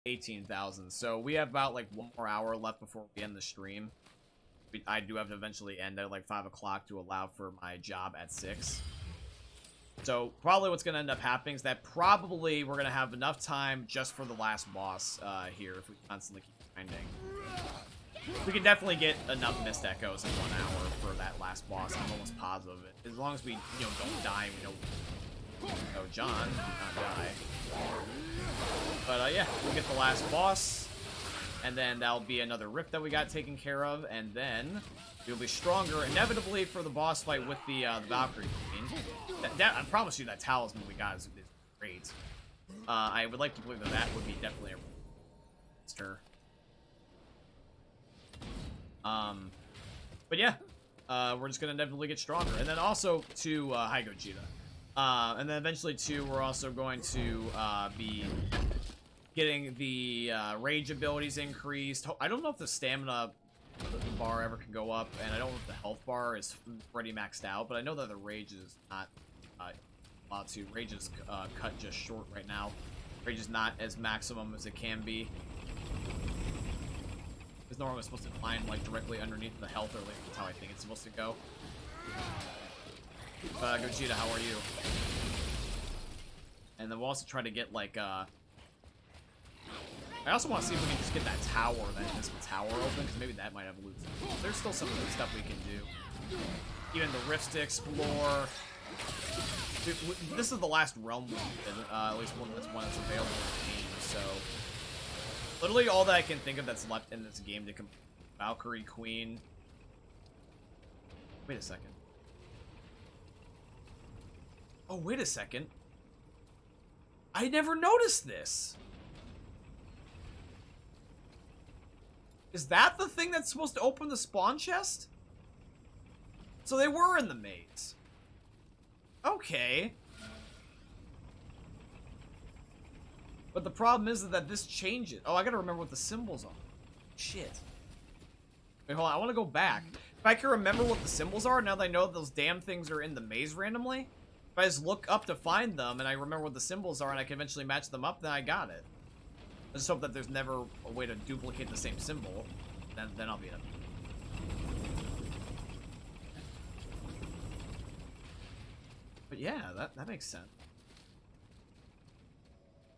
18,000. So we have about like 1 more hour left before we end the stream. I do have to eventually end at like 5 o'clock to allow for my job at 6. So probably what's going to end up happening is that probably we're going to have enough time just for the last boss here if we constantly keep grinding. We can definitely get enough missed echoes in 1 hour for that last boss. I'm almost positive of it. As long as we, don't die, we don't. Oh, John, do not die. But yeah, we'll get the last boss, and then that'll be another rift that we got taken care of, and then we'll be stronger inevitably for the boss fight with the Valkyrie Queen. I promise you that talisman we got is great. I would like to believe that would be definitely a monster. But yeah, we're just gonna inevitably get stronger, and then also to hi Gogeta, and then eventually too we're also going to be getting the rage abilities increased. I don't know if the stamina bar ever can go up, and I don't know if the health bar is already maxed out, but I know that the rage is not allowed to. Rage is cut just short right now. Rage is not as maximum as it can be. Because normally it's supposed to climb like directly underneath the health, or at least that's how I think it's supposed to go. Gogeta, how are you? And then we'll also try to get like I also want to see if we can just get that tower, that invisible tower open, because maybe that might have loot. There's still some good stuff we can do. Even the rifts to explore. Dude, this is the last realm we did, at least one that's available in the game, so literally all that I can think of that's left in this game to complete Valkyrie Queen. Wait a second. Oh, wait a second. I never noticed this. Is that the thing that's supposed to open the spawn chest? So they were in the maze. Okay. But the problem is that this changes. Oh, I gotta remember what the symbols are. Shit. Wait, hold on. I want to go back. If I can remember what the symbols are, now that I know those damn things are in the maze randomly, if I just look up to find them and I remember what the symbols are and I can eventually match them up, then I got it. I just hope that there's never a way to duplicate the same symbol. Then I'll be up. But yeah, that makes sense.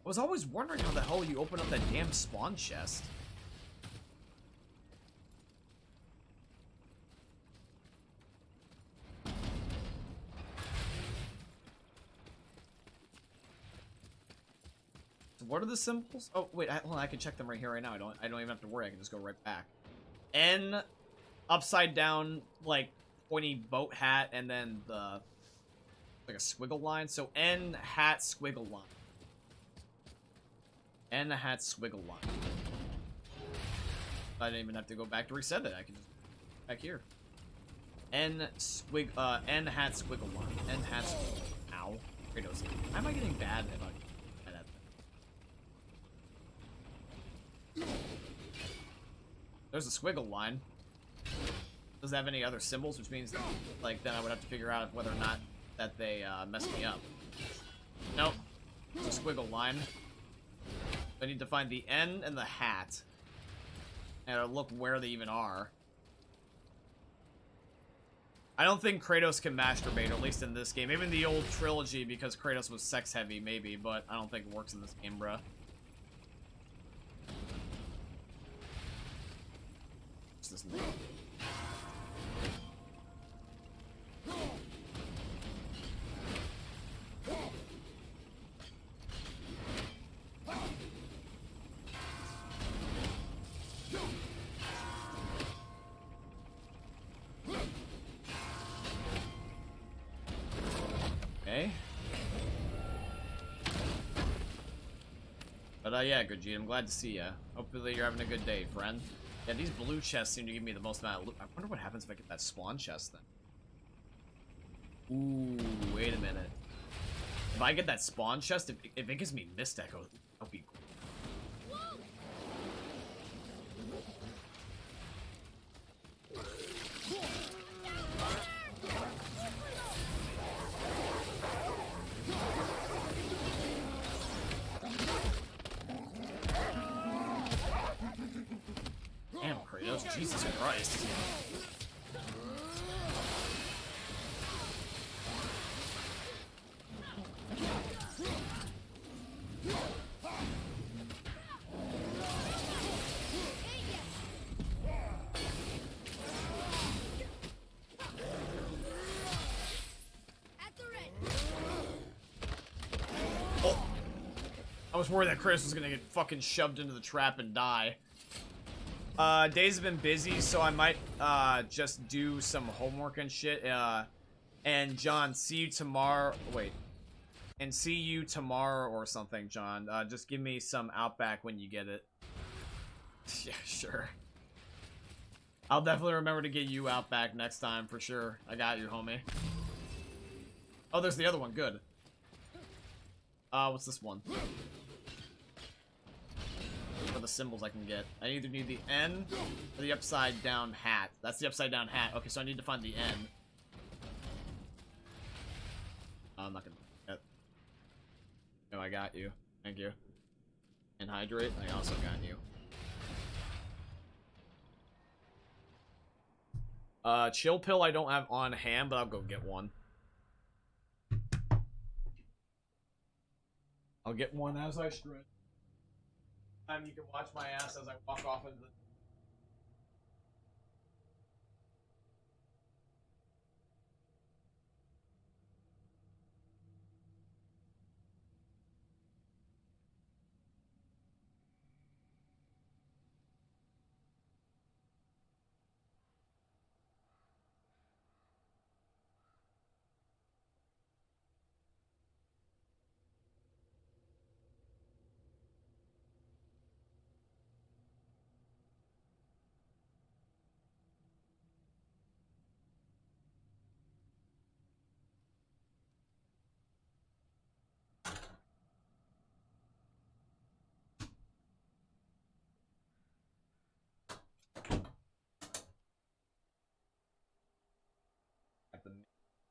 I was always wondering how the hell you open up that damn spawn chest. So what are the symbols? Oh wait, hold on, I can check them right here, right now. I don't even have to worry. I can just go right back. N, upside down, like pointy boat hat, and then the like a squiggle line. So N hat squiggle line. N hat squiggle line. I didn't even have to go back to reset it. I can just back here. N hat squiggle line. N hat squiggle. Ow. Kratos. Why am I getting bad at that? There's a squiggle line. Does it have any other symbols? Which means, like, then I would have to figure out whether or not that they messed me up. Nope. It's a squiggle line. I need to find the N and the hat. And look where they even are. I don't think Kratos can masturbate, or at least in this game. Maybe in the old trilogy, because Kratos was sex heavy, maybe, but I don't think it works in this game, bruh. What's this name? Okay. But yeah, Gogeta, I'm glad to see ya. Hopefully you're having a good day, friend. Yeah, these blue chests seem to give me the most amount of loot. I wonder what happens if I get that spawn chest then. Ooh, wait a minute. If I get that spawn chest, if it gives me Mist Echo, that'll be cool. Damn, Kratos, Jesus Christ. Oh. I was worried that Kratos was gonna get fucking shoved into the trap and die. Days have been busy, so I might just do some homework and shit. And John, see you tomorrow. Wait. And see you tomorrow or something, John. Just give me some Outback when you get it. Yeah, sure. I'll definitely remember to get you Outback next time for sure. I got you, homie. Oh, there's the other one. Good. What's this one? What are the symbols I can get? I either need the N or the upside down hat. That's the upside down hat. Okay, so I need to find the N. I'm not gonna do that. No, I got you. Thank you. And hydrate. I also got you. Chill pill I don't have on hand, but I'll go get one. I'll get one as I stretch. You can watch my ass as I walk off into the...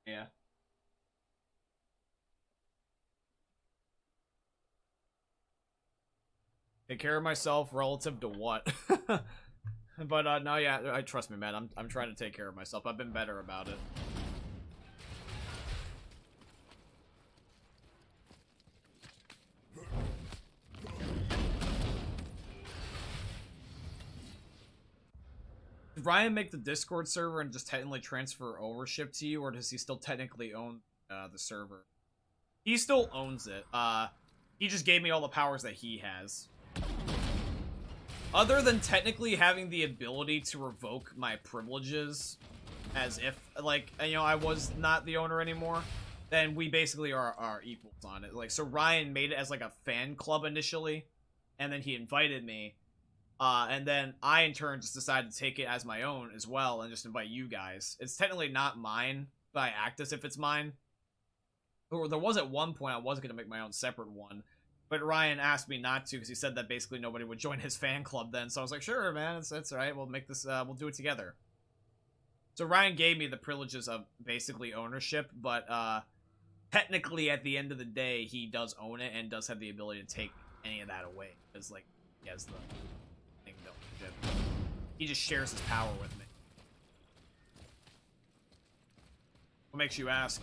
Yeah. Take care of myself relative to what? But no, yeah, I trust me, man. I'm trying to take care of myself. I've been better about it. Did Ryan make the Discord server and just technically transfer ownership to you, or does he still technically own the server? He still owns it. He just gave me all the powers that he has. Other than technically having the ability to revoke my privileges, as if, like, you know, I was not the owner anymore, then we basically are equals on it. Like, so Ryan made it as, like, a fan club initially, and then he invited me. And then I, in turn, just decided to take it as my own as well and just invite you guys. It's technically not mine, but I act as if it's mine. Or there was at one point I was going to make my own separate one, but Ryan asked me not to because he said that basically nobody would join his fan club then. So I was like, sure, man, it's all right. We'll make this, we'll do it together. So Ryan gave me the privileges of basically ownership, but technically at the end of the day, he does own it and does have the ability to take any of that away because, like, he has the... He just shares his power with me. What makes you ask?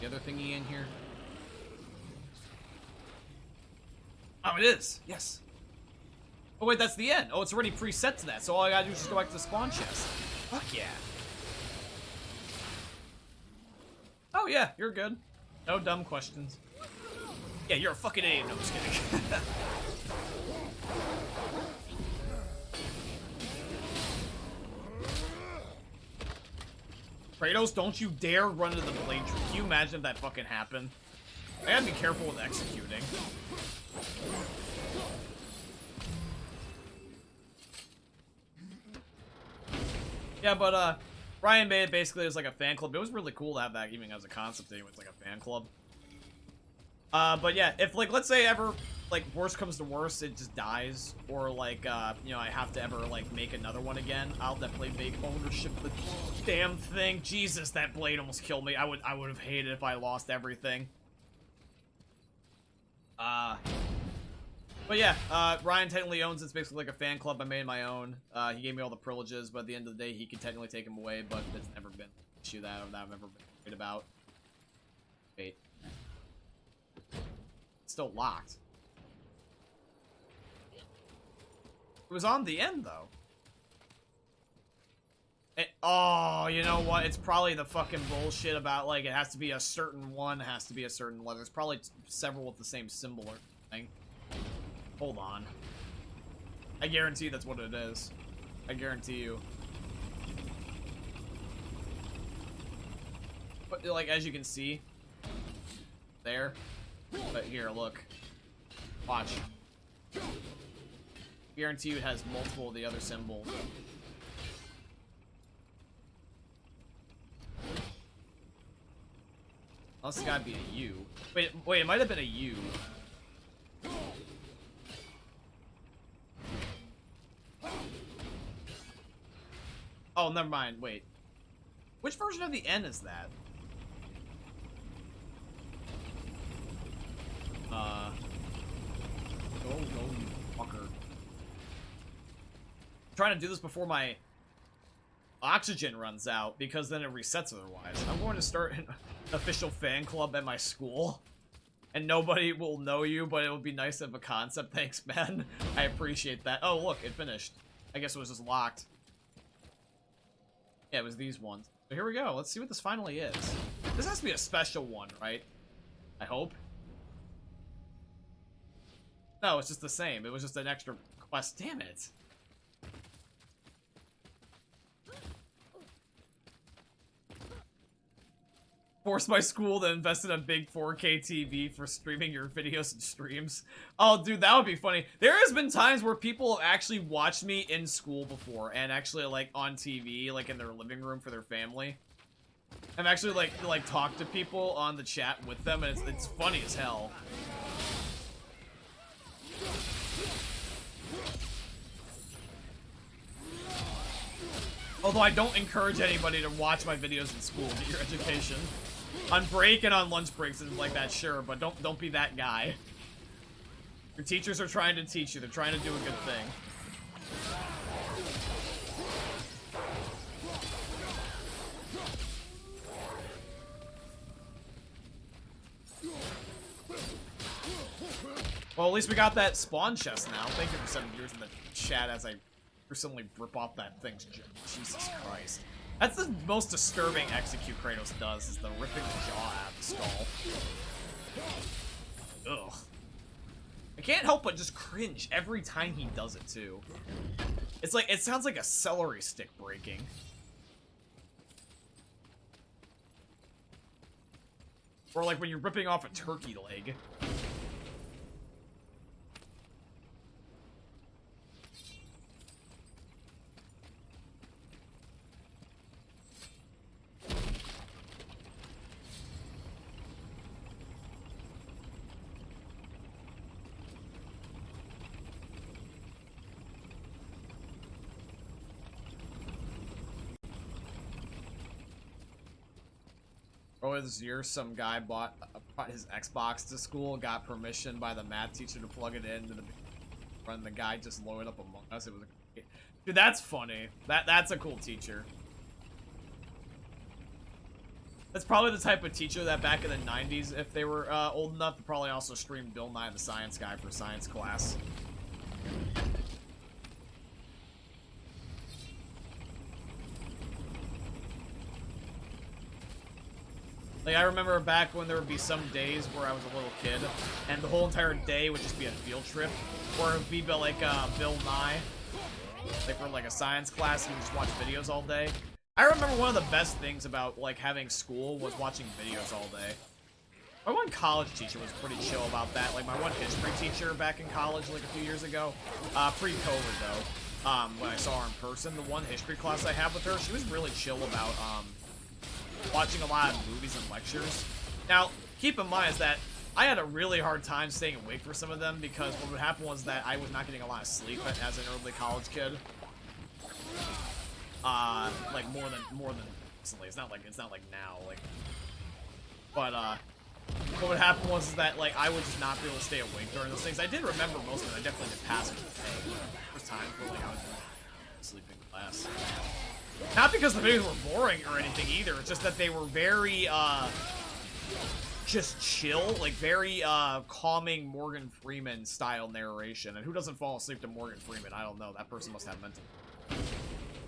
The other thingy in here? Oh, it is! Yes! Oh wait, that's the end! Oh, it's already preset to that, so all I gotta do is just go back to the spawn chest. Fuck yeah! Oh yeah, you're good. No dumb questions. Yeah, you're a fucking idiot. No, I'm just kidding. Kratos, don't you dare run into the blade tree. Can you imagine if that fucking happened? I gotta be careful with executing. Yeah, but, Ryan made it basically as like a fan club. It was really cool to have that even as a concept anyway. It's like a fan club. But yeah, if like, let's say ever, like, worst comes to worst, it just dies, or like, you know, I have to ever, like, make another one again, I'll definitely make ownership of the damn thing. Jesus, that blade almost killed me. I would have hated if I lost everything. But yeah, Ryan technically owns it's basically like a fan club I made my own. He gave me all the privileges, but at the end of the day, he could technically take them away, but it's never been an issue that I've ever been worried about. Wait. It's still locked. It was on the end, though. Oh, you know what? It's probably the fucking bullshit about, like, it has to be a certain one, has to be a certain letter. There's probably several with the same symbol or thing. Hold on. I guarantee that's what it is. I guarantee you. But, like, as you can see, there. But here, look. Watch. Guarantee you it has multiple of the other symbols. Unless it's gotta be a U. Wait, it might have been a U. Oh, never mind. Wait. Which version of the N is that? Go, you fucker. I'm trying to do this before my oxygen runs out, because then it resets otherwise. I'm going to start an official fan club at my school. And nobody will know you, but it would be nice to have a concept. Thanks, man. I appreciate that. Oh, look, it finished. I guess it was just locked. Yeah, it was these ones. So here we go. Let's see what this finally is. This has to be a special one, right? I hope. No, it's just the same. It was just an extra quest. Damn it. Force my school to invest in a big 4K TV for streaming your videos and streams. Oh, dude, that would be funny. There has been times where people have actually watched me in school before, and actually, like, on TV, like, in their living room for their family. I've actually, like talked to people on the chat with them, and it's funny as hell. Although I don't encourage anybody to watch my videos in school. Get your education. On break and on lunch breaks and like that, sure, but don't be that guy. Your teachers are trying to teach you. They're trying to do a good thing. Well, at least we got that spawn chest now. Thank you for 7 years in the chat as I personally rip off that thing's jaw. Jesus Christ. That's the most disturbing execute Kratos does, is the ripping the jaw out of the skull. Ugh. I can't help but just cringe every time he does it, too. It's like, it sounds like a celery stick breaking. Or like when you're ripping off a turkey leg. Earlier this year, some guy brought his Xbox to school, got permission by the math teacher to plug it in, and the guy just loaded up Among Us. It was a... Dude, that's funny. That's a cool teacher. That's probably the type of teacher that back in the 90s, if they were old enough, to probably also stream Bill Nye the Science Guy for science class. Like, I remember back when there would be some days where I was a little kid, and the whole entire day would just be a field trip, or it would be like Bill Nye, like for like a science class, and you just watch videos all day. I remember one of the best things about like having school was watching videos all day. My one college teacher was pretty chill about that. Like my one history teacher back in college, like a few years ago, pre-COVID though. when I saw her in person. The one history class I had with her, she was really chill about, watching a lot of movies and lectures. Now, keep in mind is that I had a really hard time staying awake for some of them because what would happen was that I was not getting a lot of sleep as an early college kid. Like more than recently. It's not like now, like. But what would happen was that like I would just not be able to stay awake during those things. I did remember most of it. I definitely did pass it. First time where like I was sleeping in class. Not because the videos were boring or anything either. It's just that they were very just chill, like very calming Morgan Freeman style narration. And who doesn't fall asleep to Morgan Freeman? I don't know. That person must have mental.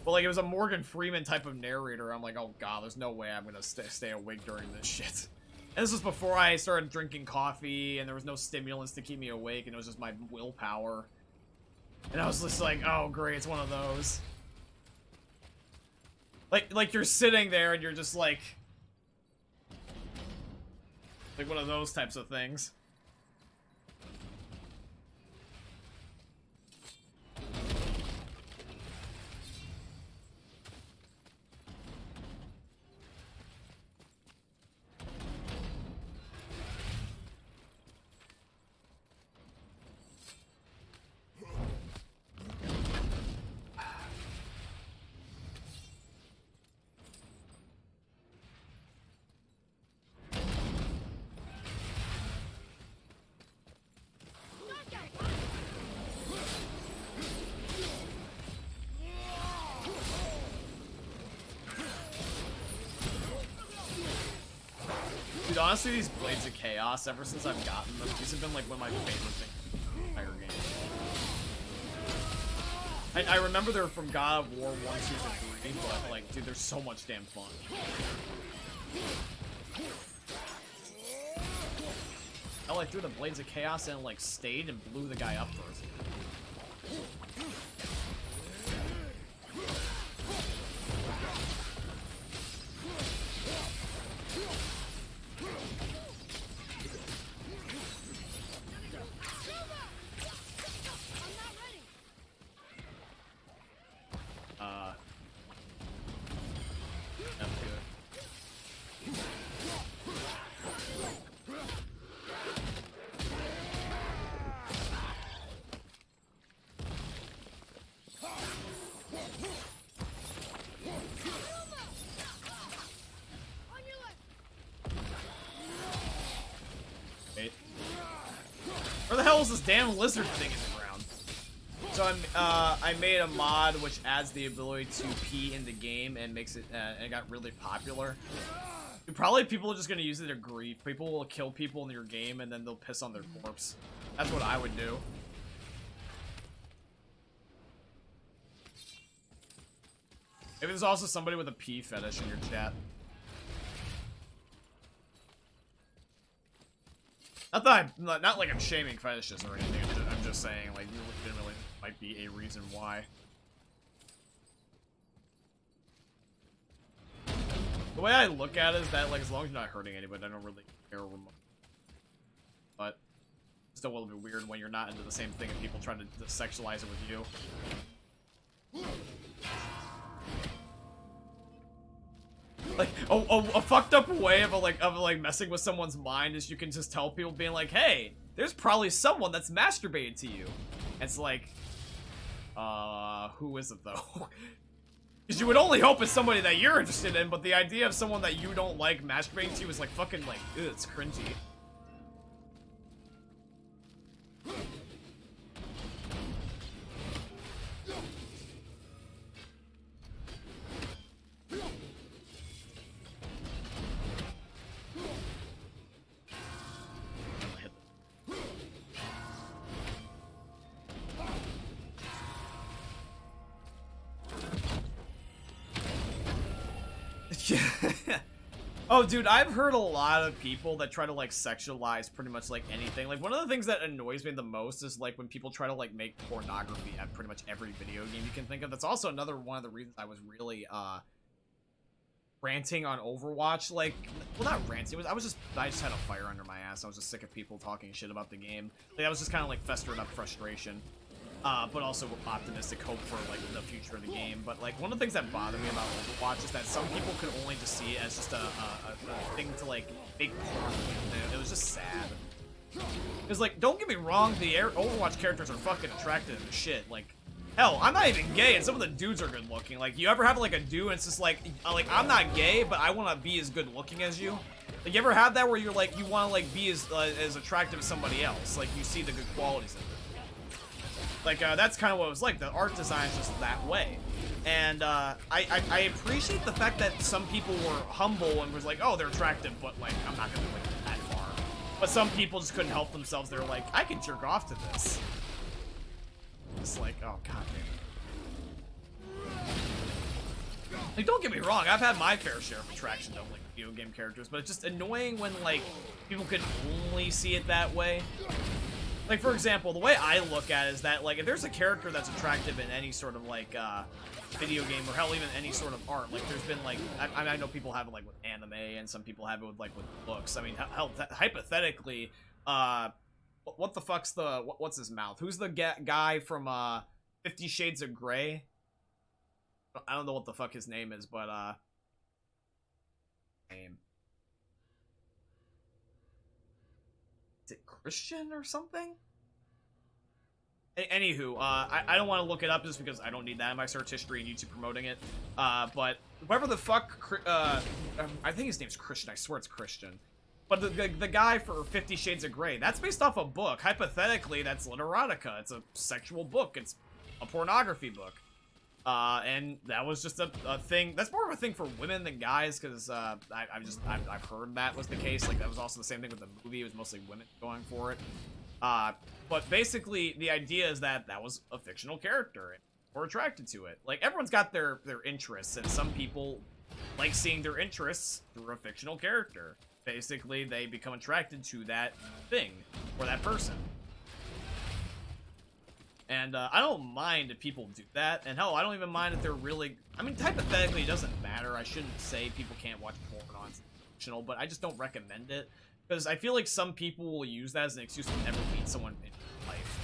But like it was a Morgan Freeman type of narrator. I'm like, oh god, there's no way I'm gonna stay awake during this shit. And this was before I started drinking coffee, and there was no stimulants to keep me awake, and it was just my willpower. And I was just like, oh great, it's one of those. Like you're sitting there and you're just like one of those types of things. Dude, honestly, these Blades of Chaos, ever since I've gotten them, these have been like one of my favorite things in the entire game. I remember they're from God of War 1, 2, and 3, but like, dude, they're so much damn fun. I like threw the Blades of Chaos and like stayed and blew the guy up first. Where the hell is this damn lizard thing in the ground? So I made a mod which adds the ability to pee in the game and makes it and it got really popular. Probably people are just gonna use it to grief. People will kill people in your game and then they'll piss on their corpse. That's what I would do. Maybe there's also somebody with a pee fetish in your chat. Not that not like I'm shaming fetishes or anything. I'm just saying, like, you legitimately might be a reason why. The way I look at it is that, like, as long as you're not hurting anybody, I don't really care. But it still will be weird when you're not into the same thing and people try to sexualize it with you. Like a fucked up way of like messing with someone's mind is you can just tell people being like, hey, there's probably someone that's masturbated to you. It's like, who is it though? Because you would only hope it's somebody that you're interested in, but the idea of someone that you don't like masturbating to you is like fucking like, ew, it's cringy. Oh, dude, I've heard a lot of people that try to, like, sexualize pretty much, like, anything. Like, one of the things that annoys me the most is, like, when people try to, like, make pornography at pretty much every video game you can think of. That's also another one of the reasons I was really, ranting on Overwatch. Like, well, not ranting. I just had a fire under my ass. I was just sick of people talking shit about the game. Like, I was just kind of, like, festering up frustration. but also optimistic hope for like the future of the game. But like one of the things that bother me about Overwatch is that some people could only just see it as just a thing to like make porn. It was just sad. Because like, don't get me wrong, the Overwatch characters are fucking attractive as shit. Like, hell, I'm not even gay, and some of the dudes are good looking. Like, you ever have like a dude, and it's just like I'm not gay, but I want to be as good looking as you. Like, you ever have that where you're like, you want to like be as attractive as somebody else? Like, you see the good qualities of it. Like, that's kind of what it was like. The art design is just that way. And I appreciate the fact that some people were humble and was like, oh, they're attractive, but like, I'm not gonna like that far. But some people just couldn't help themselves. They're like, I can jerk off to this. It's like, oh god damn. Like, don't get me wrong, I've had my fair share of attraction to like video game characters, but it's just annoying when like people can only see it that way. Like, for example, the way I look at it is that, like, if there's a character that's attractive in any sort of, like, video game, or hell, even any sort of art, like, there's been, like, I know people have it, like, with anime, and some people have it with, like, with books. I mean, hell, hypothetically, what the fuck's what's his mouth? Who's the guy from, 50 Shades of Grey? I don't know what the fuck his name is, but, name. Is it Christian or something? Anywho, I don't want to look it up just because I don't need that in my search history and YouTube promoting it. But whoever the fuck, I think his name's Christian. I swear it's Christian. But the guy for 50 Shades of Grey, that's based off a book. Hypothetically, that's literotica. It's a sexual book. It's a pornography book. And that was just a thing. That's more of a thing for women than guys, because I've heard that was the case. Like, that was also the same thing with the movie. It was mostly women going for it. But basically, the idea is that that was a fictional character, and we're attracted to it. Like, everyone's got their interests, and some people like seeing their interests through a fictional character. Basically, they become attracted to that thing or that person. And I don't mind if people do that, and hell, I don't even mind if they're really, I mean, hypothetically, it doesn't matter. I shouldn't say people can't watch porn on fictional, but I just don't recommend it, because I feel like some people will use that as an excuse to never meet someone in life.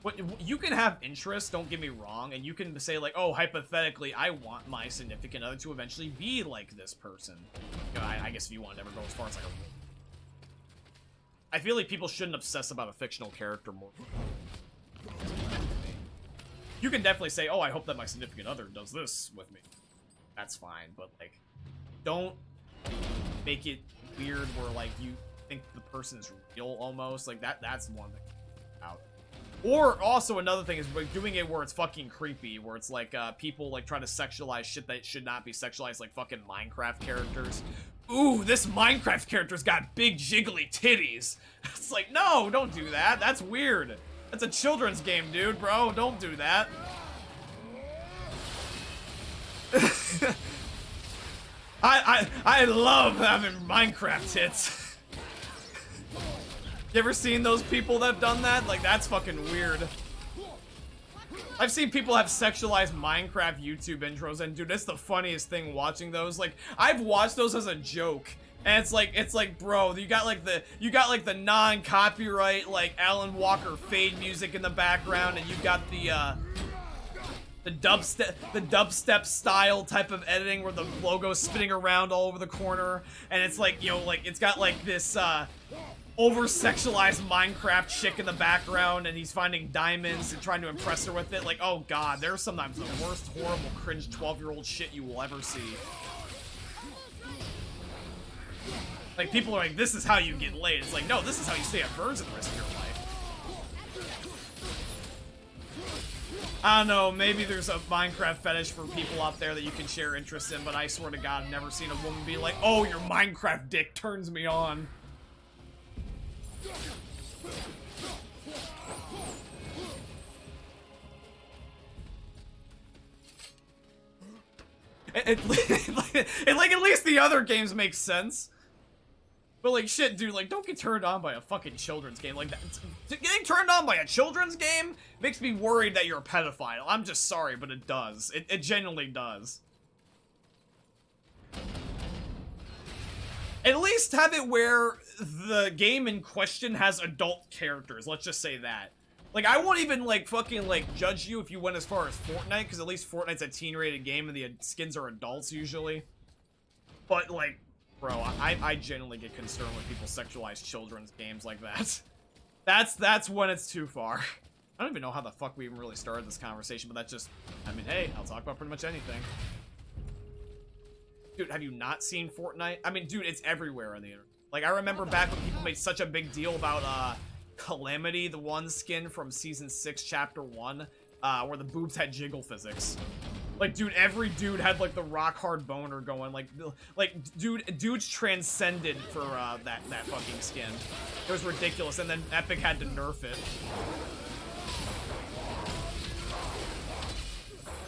But you can have interests, don't get me wrong, and you can say like, oh, hypothetically, I want my significant other to eventually be like this person. You know, I guess if you want to never go as far as like a... I feel like people shouldn't obsess about a fictional character more. You can definitely say, oh, I hope that my significant other does this with me. That's fine, but like, don't make it weird where like you think the person is real almost. Like that's one thing out. Or also another thing is like doing it where it's fucking creepy, where it's like people like trying to sexualize shit that should not be sexualized, like fucking Minecraft characters. Ooh, this Minecraft character's got big jiggly titties. It's like, no, don't do that. That's weird. That's a children's game, dude, bro. Don't do that. I love having Minecraft tits. You ever seen those people that have done that? Like, that's fucking weird. I've seen people have sexualized Minecraft YouTube intros, and dude, it's the funniest thing watching those. Like, I've watched those as a joke. And it's like, bro, you got like the non-copyright, like, Alan Walker fade music in the background, and you got the dubstep style type of editing where the logo's spinning around all over the corner, and it's like, you know, like, it's got like this, over-sexualized Minecraft chick in the background, and he's finding diamonds and trying to impress her with it. Like, oh god, there's sometimes the worst, horrible, cringe 12-year-old shit you will ever see. Like, people are like, this is how you get laid. It's like, no, this is how you stay a virgin the rest of your life. I don't know, maybe there's a Minecraft fetish for people out there that you can share interest in, but I swear to God, I've never seen a woman be like, oh, your Minecraft dick turns me on. Like, at least the other games make sense. But like, shit, dude, like, don't get turned on by a fucking children's game like that. Getting turned on by a children's game makes me worried that you're a pedophile. I'm just sorry, but it does. It genuinely does. At least have it where the game in question has adult characters. Let's just say that. Like, I won't even, like, fucking, like, judge you if you went as far as Fortnite, because at least Fortnite's a teen-rated game and the skins are adults, usually. But, like, bro, I genuinely get concerned when people sexualize children's games like that. That's when it's too far. I don't even know how the fuck we even really started this conversation, but that's just, I mean, hey, I'll talk about pretty much anything. Dude, have you not seen Fortnite? I mean, dude, it's everywhere on the internet. Like, I remember back when people made such a big deal about, Calamity, the one skin from Season 6, Chapter 1, where the boobs had jiggle physics. Like, dude, every dude had, like, the rock-hard boner going. Like, dudes transcended for, that fucking skin. It was ridiculous, and then Epic had to nerf it.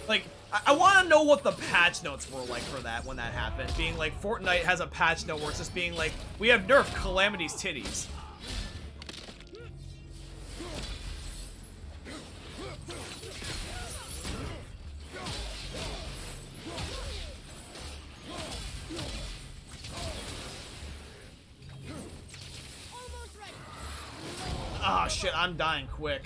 Like, I want to know what the patch notes were like for that when that happened. Being like, Fortnite has a patch note where it's just being like, we have nerfed Calamity's titties. Oh shit, I'm dying quick.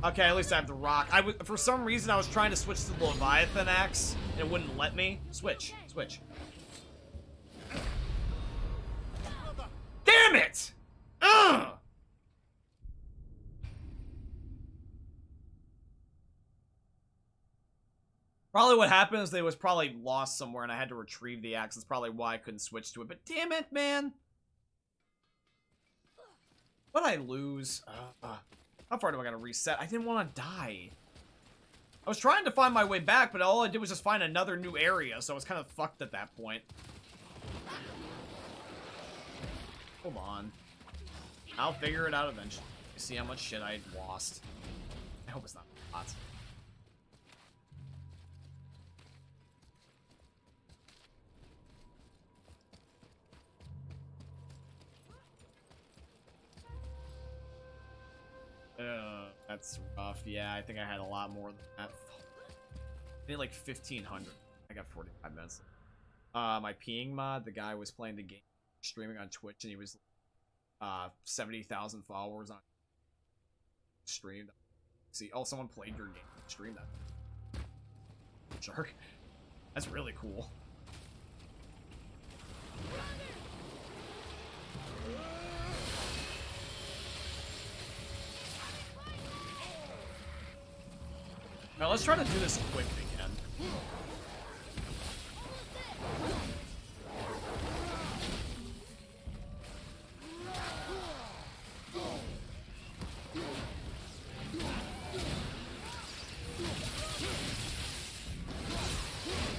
Okay, at least I have the rock. For some reason, I was trying to switch to the Leviathan axe, and it wouldn't let me. Switch. Damn it! Ugh! Probably what happened is they was probably lost somewhere, and I had to retrieve the axe. That's probably why I couldn't switch to it. But damn it, man! What'd I lose? How far do I gotta reset? I didn't want to die. I was trying to find my way back, but all I did was just find another new area, so I was kind of fucked at that point. Hold on. I'll figure it out eventually. You see how much shit I lost. I hope it's not hot. That's rough. Yeah, I think I had a lot more than that. I need like 1,500. I got 45 minutes. My peeing mod, the guy was playing the game, streaming on Twitch, and he was 70,000 followers on stream. See, oh, someone played your game, streamed that. Shark. That's really cool. Now let's try to do this quick again.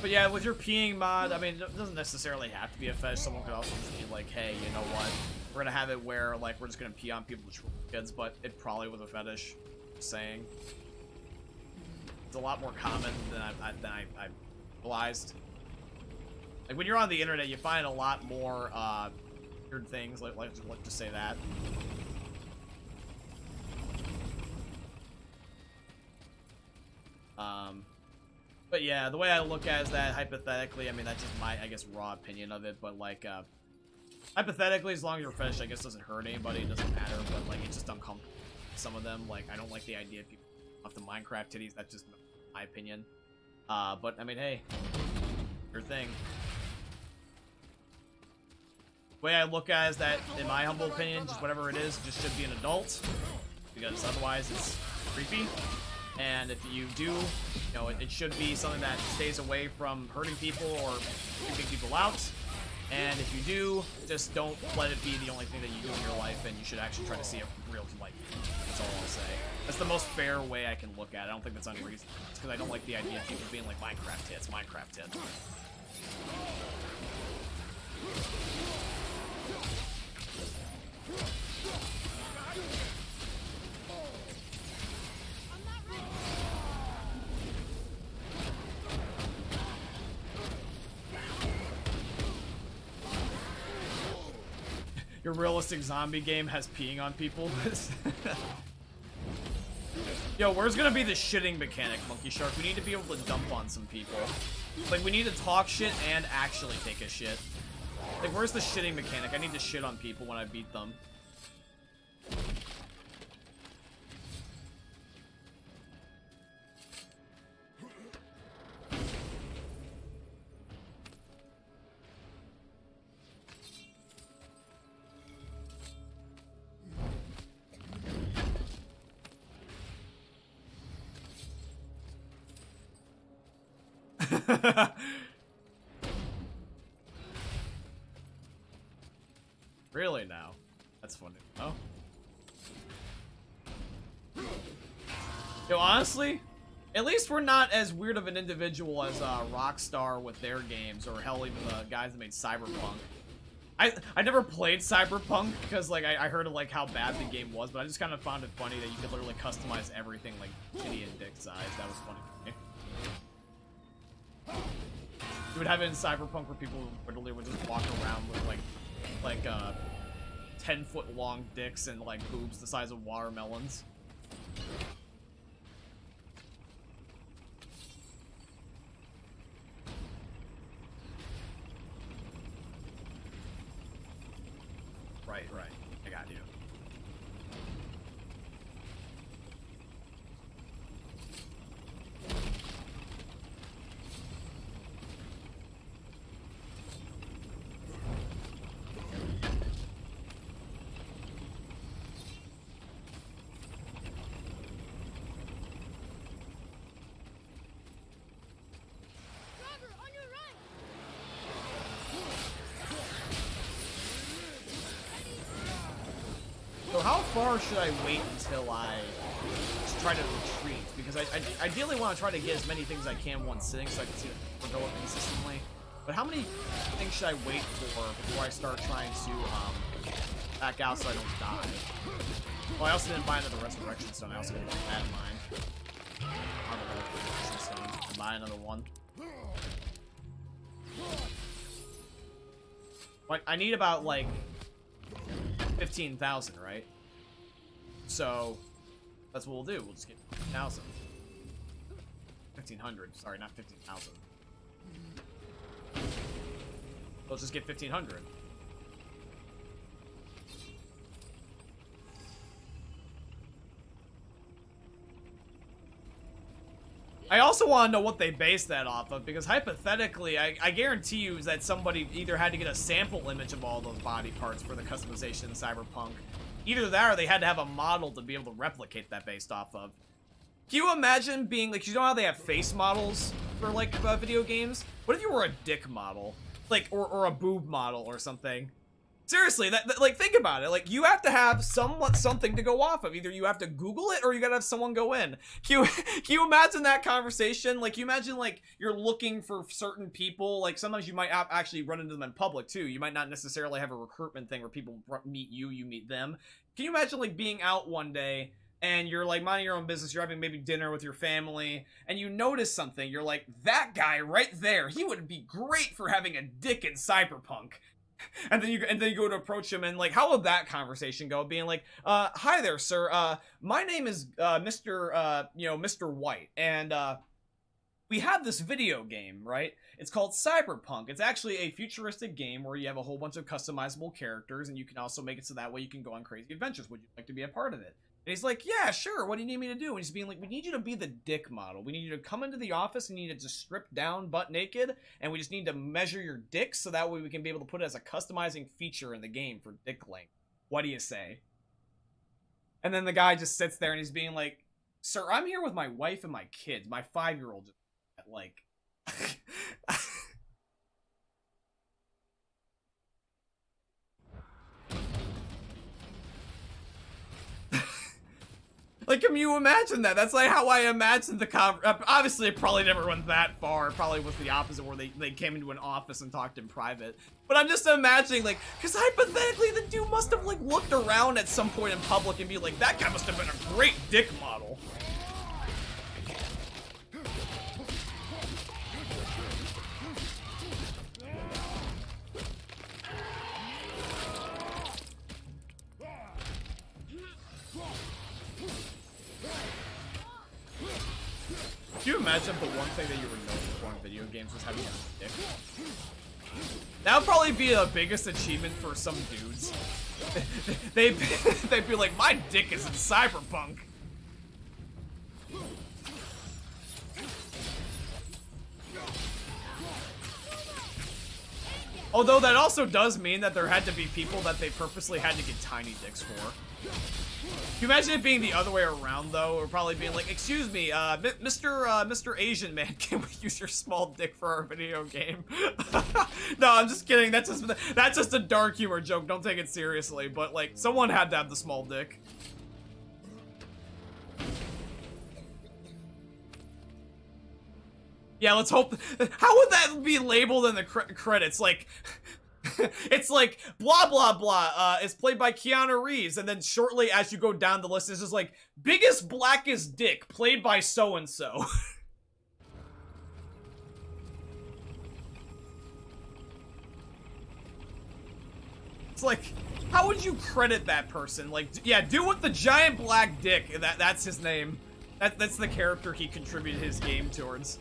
But yeah, with your peeing mod, I mean, it doesn't necessarily have to be a fetish. Someone could also just be like, hey, you know what? We're gonna have it where, like, we're just gonna pee on people's kids, but it probably was a fetish. Just saying. It's a lot more common than I realized. Like, when you're on the internet, you find a lot more weird things. Let's just say that. But yeah, the way I look at it is that hypothetically, I mean, that's just my, I guess, raw opinion of it. But like, hypothetically, as long as you're finished, I guess doesn't hurt anybody. It doesn't matter. But like, it's just uncomfortable. Some of them, like, I don't like the idea of people off the Minecraft titties. That's just my opinion. But I mean, hey, your thing. The way I look at it is that, in my humble opinion, just whatever it is, just should be an adult, because otherwise it's creepy. And if you do, you know, it should be something that stays away from hurting people or creeping people out. And if you do, just don't let it be the only thing that you do in your life, and you should actually try to see a real life. That's all I'll say. That's the most fair way I can look at it. I don't think that's unreasonable. It's because I don't like the idea of people being like, Minecraft tits, Minecraft tits. Your realistic zombie game has peeing on people. Yo, where's gonna be the shitting mechanic, Monkey Shark? We need to be able to dump on some people. Like, we need to talk shit and actually take a shit. Like, where's the shitting mechanic? I need to shit on people when I beat them. Really now? That's funny. Oh. Yo, honestly, at least we're not as weird of an individual as Rockstar with their games, or hell, even the guys that made Cyberpunk. I never played Cyberpunk because like I heard of like how bad the game was, but I just kind of found it funny that you could literally customize everything like titty and dick size. That was funny to me. You would have it in Cyberpunk where people literally would just walk around with like 10-foot long dicks and like boobs the size of watermelons. Right, I got you. So how far should I wait until I just try to retreat? Because I ideally want to try to get as many things as I can one sitting so I can see it go up consistently. But how many things should I wait for before I start trying to back out so I don't die? Well, I also didn't buy another resurrection stone. I also didn't keep that in mind. Resurrection stone. Buy another one. Like, I need about like 15,000, right? So that's what we'll do. We'll just get 15,000. 1,500. Sorry, not 15,000. Let's just get 1,500. I also want to know what they base that off of, because hypothetically, I guarantee you that somebody either had to get a sample image of all those body parts for the customization in Cyberpunk. Either that, or they had to have a model to be able to replicate that based off of. Can you imagine being, like, you know how they have face models for, like, video games? What if you were a dick model? Like, or a boob model or something? Seriously, that like, think about it. Like, you have to have something to go off of. Either you have to Google it, or you gotta have someone go in. Can you imagine that conversation? Like, you imagine, like, you're looking for certain people. Like, sometimes you might actually run into them in public, too. You might not necessarily have a recruitment thing where people meet you, you meet them. Can you imagine, like, being out one day, and you're, like, minding your own business, you're having maybe dinner with your family, and you notice something, you're like, that guy right there, he would be great for having a dick in Cyberpunk. And then you go to approach him, and like, how would that conversation go? Being like, hi there, sir. My name is Mr. White, and we have this video game, right? It's called Cyberpunk. It's actually a futuristic game where you have a whole bunch of customizable characters, and you can also make it so that way you can go on crazy adventures. Would you like to be a part of it? And he's like, yeah, sure, what do you need me to do? And he's being like, we need you to be the dick model. We need you to come into the office, and you need to just strip down butt naked, and we just need to measure your dick so that way we can be able to put it as a customizing feature in the game for dick length. What do you say? And then the guy just sits there, and he's being like, sir, I'm here with my wife and my kids. My 5-year-old just, like... Like, can you imagine that? That's like how I imagined the obviously, it probably never went that far. It probably was the opposite, where they came into an office and talked in private. But I'm just imagining, like, because hypothetically, the dude must have, like, looked around at some point in public and be like, that guy must have been a great dick model. Can you imagine if the one thing that you were known for in video games was having a dick? That would probably be the biggest achievement for some dudes. they'd be like, my dick is in cyberpunk. Although that also does mean that there had to be people that they purposely had to get tiny dicks for. Can you imagine it being the other way around, though? Or probably being like, excuse me, Mr. Asian man, can we use your small dick for our video game? No, I'm just kidding. That's just a dark humor joke. Don't take it seriously. But, like, someone had to have the small dick. Yeah, let's hope. How would that be labeled in the credits? Like, it's like, blah, blah, blah, it's played by Keanu Reeves, and then shortly as you go down the list, it's just like, biggest, blackest dick, played by so-and-so. It's like, how would you credit that person? Like, yeah, dude with the giant black dick, that's his name. That's the character he contributed his game towards.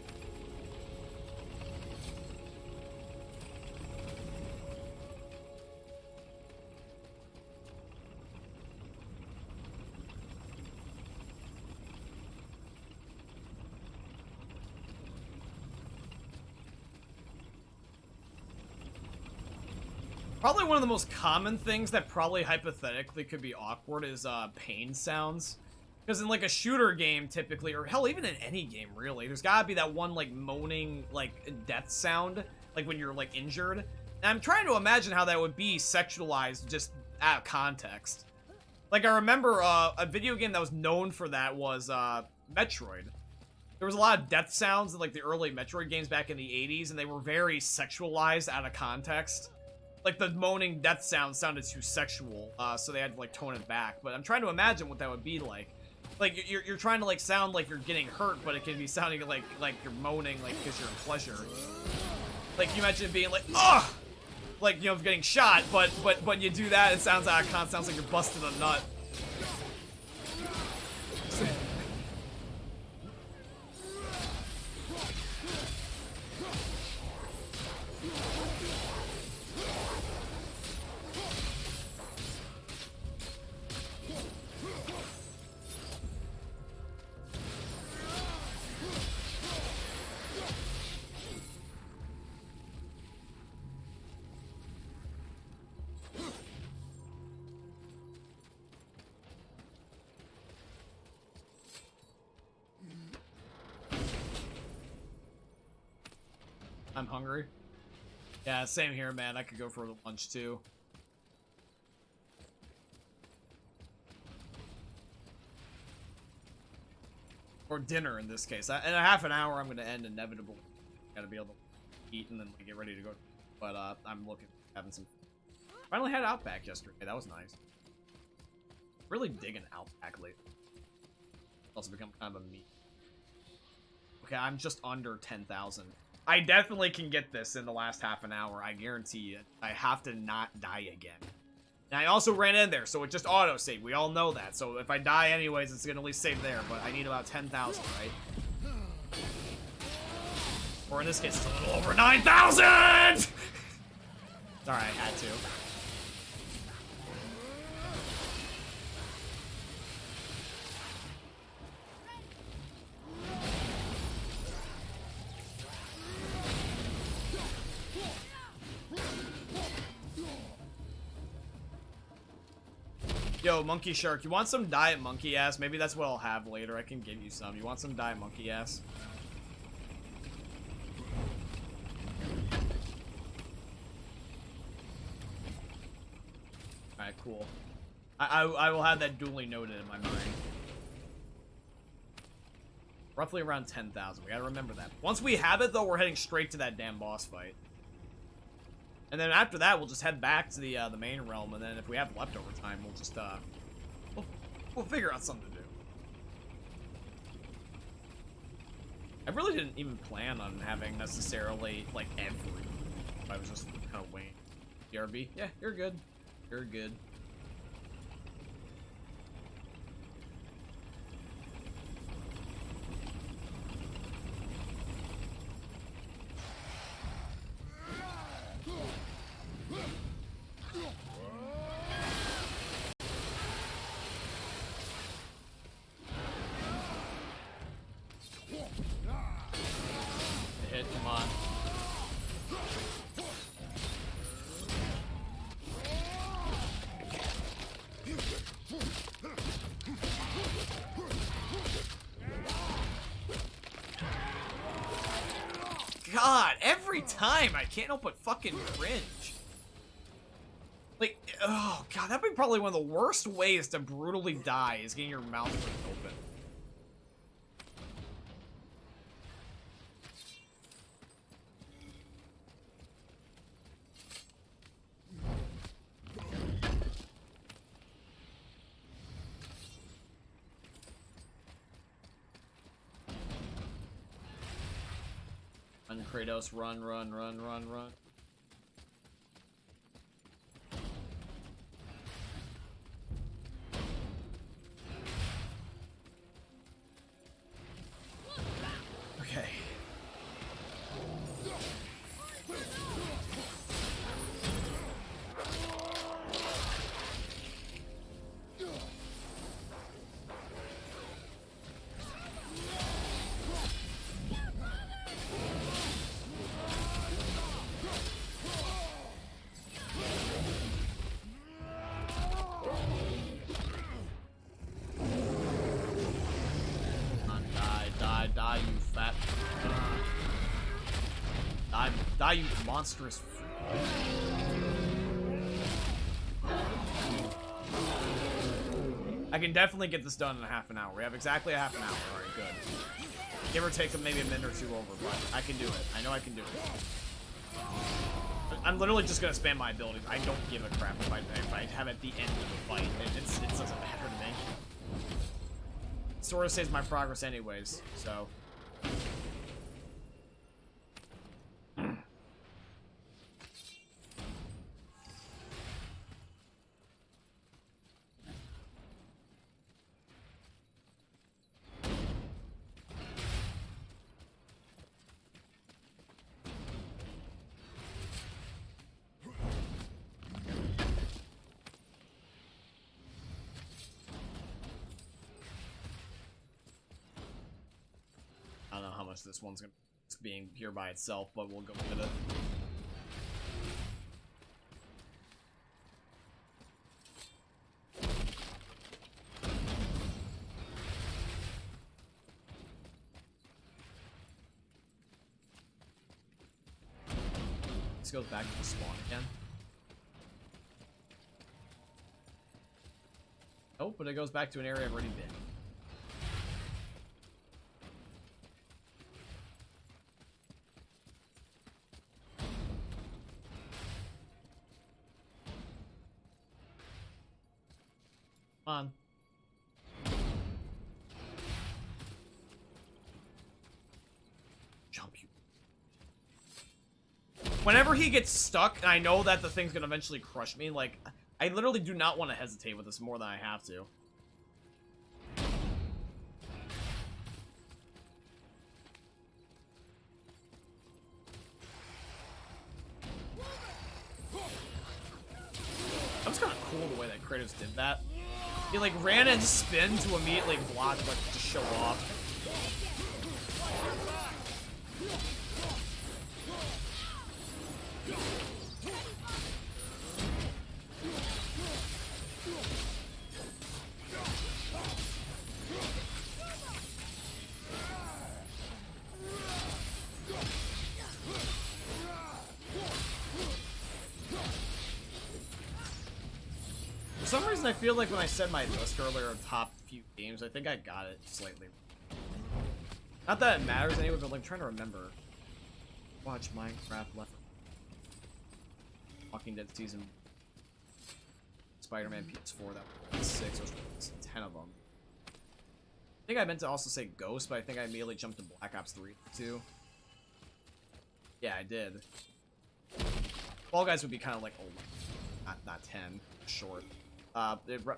Probably one of the most common things that probably hypothetically could be awkward is pain sounds. Because in like a shooter game typically, or hell, even in any game really, there's gotta be that one like moaning like death sound, like when you're like injured. And I'm trying to imagine how that would be sexualized just out of context. Like I remember a video game that was known for that was Metroid. There was a lot of death sounds in like the early Metroid games back in the 80s, and they were very sexualized out of context. Like, the moaning death sound sounded too sexual, so they had to, like, tone it back. But I'm trying to imagine what that would be like. Like, you're trying to, like, sound like you're getting hurt, but it can be sounding like you're moaning, like, because you're in pleasure. Like, you imagine being like, ugh! Like, you know, getting shot, but when you do that, it sounds out of context, sounds like you're busted a nut. I'm hungry. Yeah, same here, man. I could go for lunch, too. Or dinner, in this case. In a half an hour, I'm going to end inevitably. Gotta be able to eat and then get ready to go. But, I'm looking, having some... Finally had Outback yesterday. That was nice. Really digging Outback lately. Also become kind of a meat. Okay, I'm just under 10,000. I definitely can get this in the last half an hour. I guarantee you. I have to not die again. And I also ran in there, so it just auto-saved. We all know that. So if I die anyways, it's going to at least save there. But I need about 10,000, right? Or in this case, it's a little over 9,000! Sorry, I had to. Yo, Monkey Shark, you want some Diet Monkey Ass? Maybe that's what I'll have later. I can give you some. You want some Diet Monkey Ass? Alright, cool. I will have that duly noted in my mind. Roughly around 10,000. We gotta remember that. Once we have it, though, we're heading straight to that damn boss fight. And then after that, we'll just head back to the main realm, and then if we have leftover time, we'll just, we'll figure out something to do. I really didn't even plan on having necessarily, like, every... I was just kind of waiting. BRB? Yeah, you're good. You're good. Come on. God, every time I can't help but fucking cringe. Like, oh god, that'd be probably one of the worst ways to brutally die is getting your mouth ripped open. Run, Kratos, run, run, run, run, run. Okay. Die, you fat. Die, you monstrous freak. I can definitely get this done in a half an hour. We have exactly a half an hour. Alright, good. Give or take maybe a minute or two over, but I can do it. I know I can do it. I'm literally just gonna spam my abilities. I don't give a crap if I have at the end of the fight. It doesn't matter to me. Sort of saves my progress anyways, so. I don't know how much this one's gonna be being here by itself, but we'll go with it. This goes back to the spawn again. Nope, but it goes back to an area I've already been. Come on. Jump, you. Whenever he gets stuck, and I know that the thing's gonna eventually crush me, like, I literally do not want to hesitate with this more than I have to. That was kind of cool the way that Kratos did that. He like ran and spin to immediately block, like to show off. For some reason, I feel like when I said my list earlier of top few games, I think I got it slightly. Not that it matters anyway, but like trying to remember. Watch Minecraft, Left, Walking Dead Season, Spider-Man PS4, that was 6, or 10 of them. I think I meant to also say Ghost, but I think I immediately jumped to Black Ops 3 too. Yeah, I did. Fall Guys would be kind of like old, not 10, short.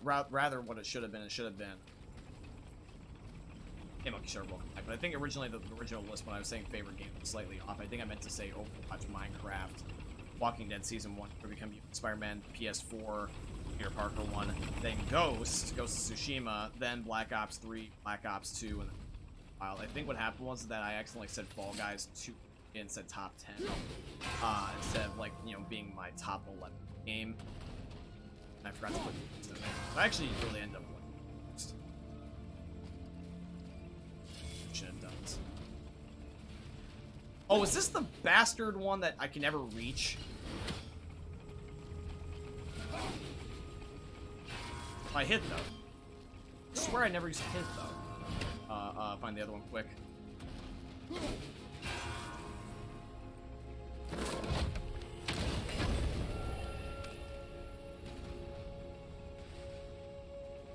Rather what it should have been. It should have been. Hey, Monkey Shark, welcome back. But I think originally the original list when I was saying favorite game was slightly off. I think I meant to say Overwatch, Minecraft, Walking Dead Season 1, to become Spider-Man, PS4, Peter Parker 1, then Ghost of Tsushima, then Black Ops 3, Black Ops 2, and then Wild. I think what happened was that I accidentally said Fall Guys too instead top 10. Instead of like, you know, being my top 11 game. And I forgot to put it in there. I actually really end up with should have done this. Oh, is this the bastard one that I can never reach? I hit though. I swear I never used to hit though. Find the other one quick.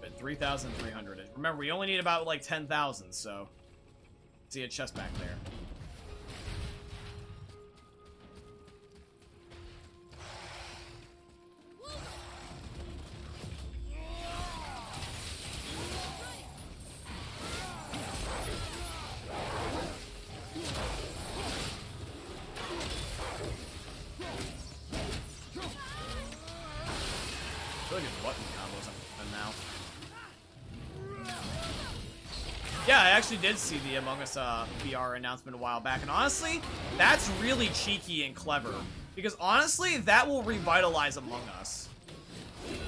But 3,300. Remember, we only need about like 10,000, so see a chest back there. Really good button combos I'm now. Yeah, I actually did see the Among Us VR announcement a while back, and honestly, that's really cheeky and clever. Because honestly, that will revitalize Among Us.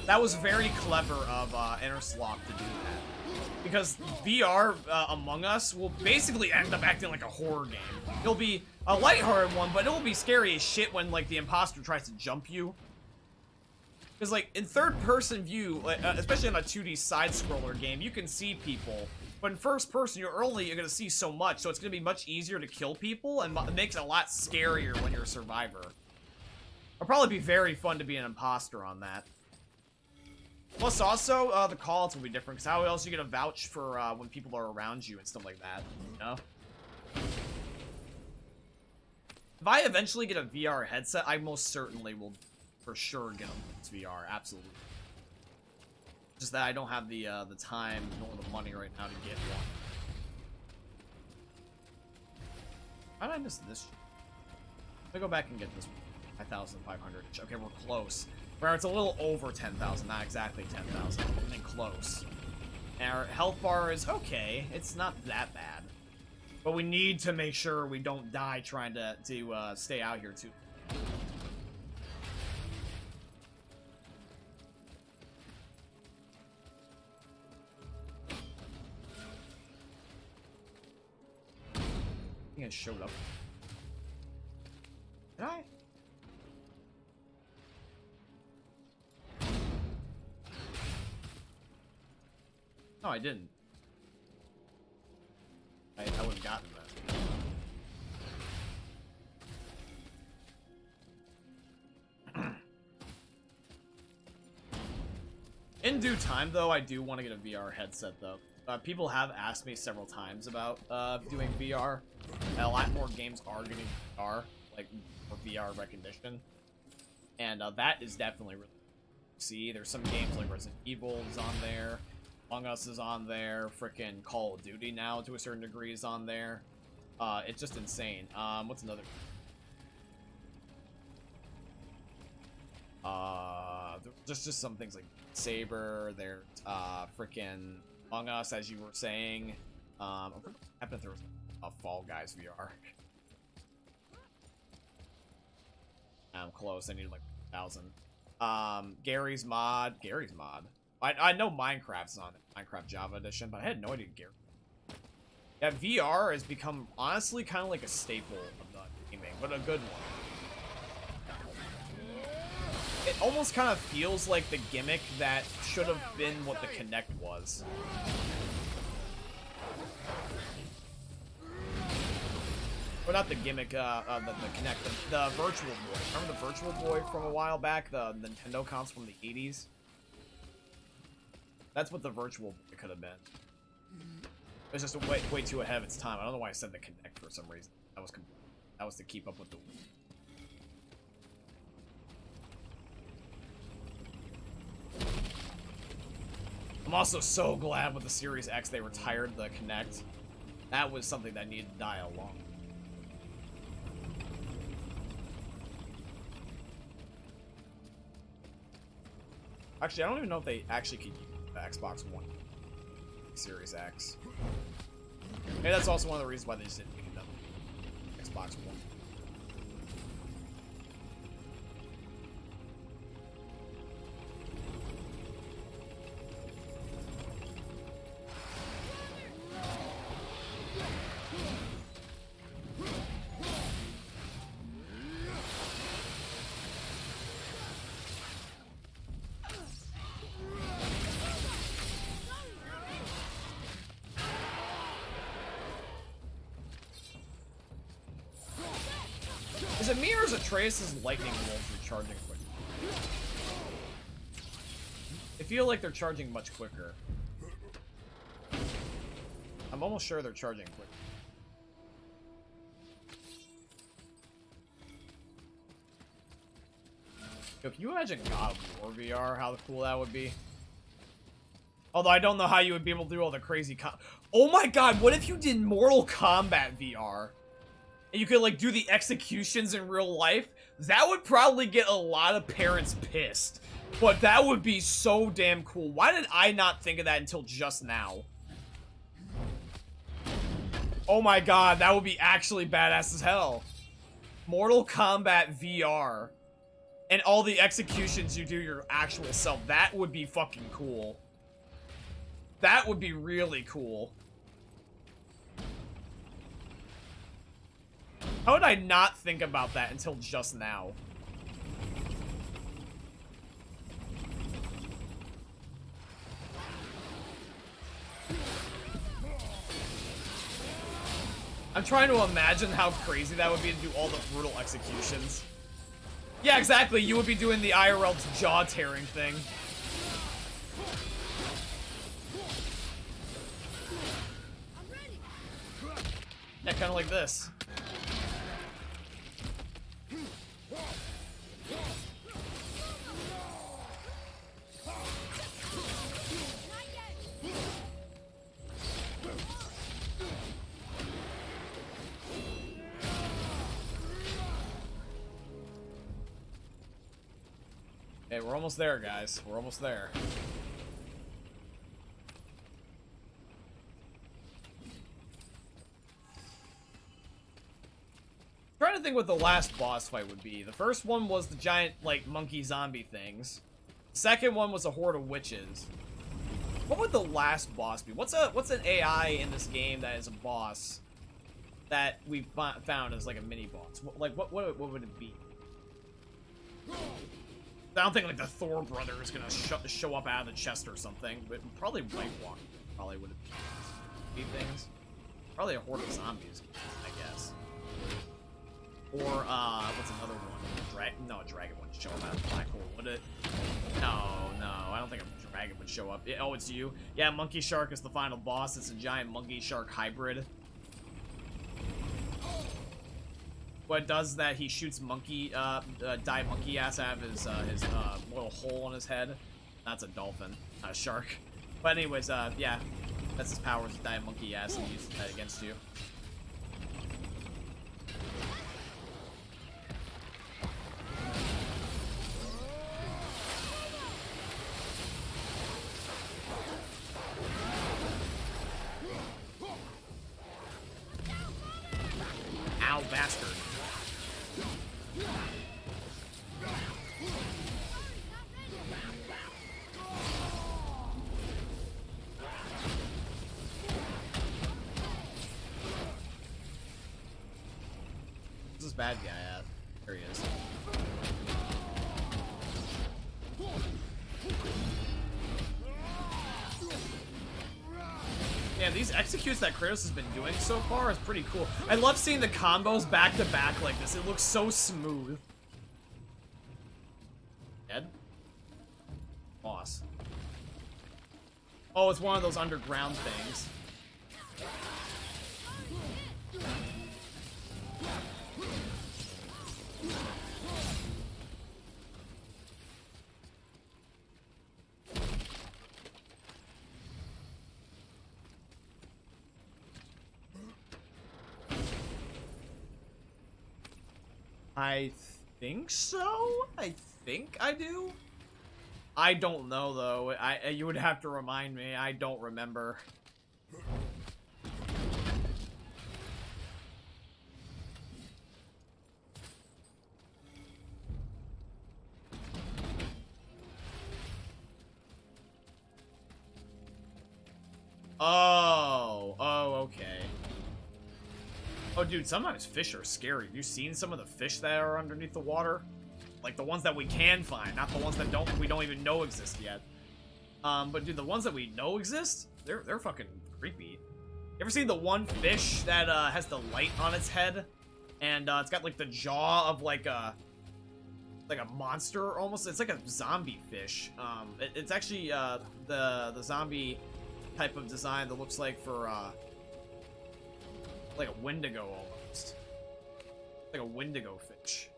That was very clever of Interslock to do that. Because VR Among Us will basically end up acting like a horror game. It'll be a lighthearted one, but it will be scary as shit when like the imposter tries to jump you. Because, like, in third-person view, especially on a 2D side-scroller game, you can see people. But in first-person, you're going to see so much, so it's going to be much easier to kill people, and it makes it a lot scarier when you're a survivor. It'll probably be very fun to be an imposter on that. Plus, also, the call-outs will be different, because how else are you going to vouch for when people are around you and stuff like that, you know? If I eventually get a VR headset, I most certainly will for sure get a VR, absolutely. Just that I don't have the time nor the money right now to get one. How did I miss this? Let me go back and get this 5,500. Okay, we're close. Where it's a little over 10,000, not exactly 10,000, and close. And our health bar is okay. It's not that bad. But we need to make sure we don't die trying to stay out here too. I think I showed up. Did I? No, I didn't. I would have gotten that. In due time, though, I do want to get a VR headset, though. People have asked me several times about doing VR. And a lot more games are getting VR, like for VR recognition, and that is definitely really cool to see. There's some games like Resident Evil is on there, Among Us is on there, frickin' Call of Duty now to a certain degree is on there. It's just insane. What's another? Just some things like Saber. There's frickin' Among Us, as you were saying. I bet there was a Fall Guys VR. I'm close. I need like 1,000. Gary's mod. I know Minecraft's on it. Minecraft Java Edition, but I had no idea Gary. Yeah, VR has become honestly kind of like a staple of the gaming, but a good one. It almost kind of feels like the gimmick that should have been what the Kinect was. Or not the gimmick, the Kinect, the Virtual Boy. Remember the Virtual Boy from a while back? The Nintendo console from the 80s? That's what the Virtual Boy could have been. It was just way too ahead of its time. I don't know why I said the Kinect for some reason. That was to keep up with the... I'm also so glad with the Series X they retired the Kinect. That was something that needed to die along. Actually, I don't even know if they actually could use the Xbox One Series X. Maybe that's also one of the reasons why they just didn't pick it up. Xbox One. Is it me or is it Atreus' lightning wolves recharging quicker? I feel like they're charging much quicker. I'm almost sure they're charging quicker. Yo, can you imagine God of War VR? How cool that would be? Although I don't know how you would be able to do all the crazy oh my god, what if you did Mortal Kombat VR? And you could, like, do the executions in real life? That would probably get a lot of parents pissed. But that would be so damn cool. Why did I not think of that until just now? Oh my god, that would be actually badass as hell. Mortal Kombat VR. And all the executions you do your actual self. That would be fucking cool. That would be really cool. How would I not think about that until just now? I'm trying to imagine how crazy that would be to do all the brutal executions. Yeah, exactly. You would be doing the IRL jaw-tearing thing. Yeah, kind of like this. Okay, we're almost there, guys. We're almost there. I'm trying to think what the last boss fight would be. The first one was the giant, like, monkey zombie things. The second one was a horde of witches. What would the last boss be? What's an AI in this game that is a boss that we found as, like, a mini-boss? What would it be? I don't think, like, the Thor brother is gonna show up out of the chest or something, but probably White Walker probably would be things. Probably a horde of zombies, I guess. Or, what's another one? No, a dragon wouldn't show up out of the black hole, would it? No, I don't think a dragon would show up. Oh, it's you? Yeah, Monkey Shark is the final boss. It's a giant Monkey Shark hybrid. What it does is that he shoots monkey, die monkey ass out of his little hole on his head. That's a dolphin, not a shark. But anyways, yeah, that's his powers, die monkey ass, and uses that against you. Ow, bastard. What's this bad guy at? There he is. Yeah, these executes that Kratos has been doing so far is pretty cool. I love seeing the combos back to back like this. It looks so smooth. Dead? Boss. Oh, it's one of those underground things. I think so? I think I do? I don't know, though. You would have to remind me. I don't remember. Oh, okay. Oh, dude, sometimes fish are scary. Have you seen some of the fish that are underneath the water? Like, the ones that we can find, not the ones that we don't even know exist yet. But, dude, the ones that we know exist, they're fucking creepy. You ever seen the one fish that, has the light on its head? And it's got like the jaw of like a monster almost. It's like a zombie fish. It's actually the zombie type of design that looks like for like a Wendigo almost. Like a Wendigo fish.